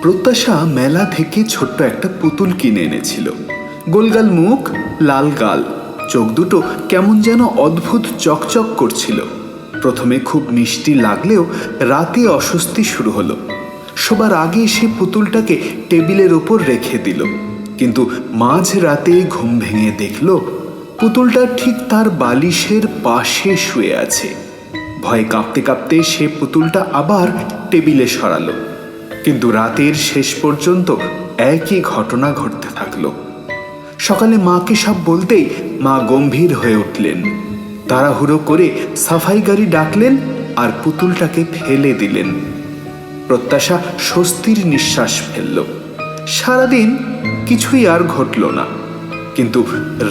প্রত্যাশা মেলা থেকে ছোট্ট একটা পুতুল কিনে এনেছিল। গোলগাল মুখ, লাল গাল, চোখ দুটো কেমন যেন অদ্ভুত চকচক করছিল। প্রথমে খুব মিষ্টি লাগলেও রাতে অস্বস্তি শুরু হলো। সবার আগে সে পুতুলটাকে টেবিলের ওপর রেখে দিল, কিন্তু মাঝ রাতে ঘুম ভেঙে দেখল পুতুলটা ঠিক তার বালিশের পাশে শুয়ে আছে। ভয়ে কাঁপতে কাঁপতে সে পুতুলটা আবার টেবিলে সরালো, কিন্তু রাতের শেষ পর্যন্ত একই ঘটনা ঘটতে থাকলো। সকালে মাকে সব বলতেই মা গম্ভীর হয়ে উঠলেন। তাড়াহুড়ো করে সাফাই গাড়ি ডাকলেন আর পুতুলটাকে ফেলে দিলেন। প্রত্যাশা স্বস্তির নিঃশ্বাস ফেলল। সারাদিন কিছুই আর ঘটল না, কিন্তু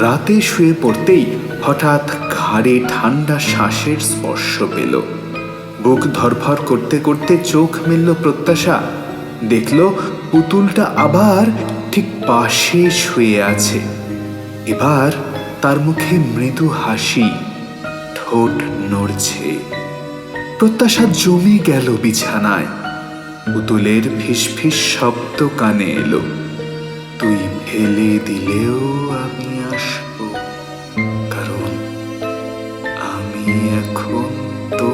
রাতে শুয়ে পড়তেই হঠাৎ ঘাড়ে ঠান্ডা শ্বাসের স্পর্শ পেল। বুক ধরফর করতে করতে চোখ মেলল প্রত্যাশা। দেখল পুতুলটা আবার ঠিক পাশে শুয়ে আছে। এবার তার মুখে মৃদু হাসি, ঠোঁট নড়ছে। প্রত্যাশা জমে গেল বিছানায়। পুতুলের ফিসফিস শব্দ কানে এলো, তুই ফেলে দিলেও আমি আসবো, কারণ আমি এখন তো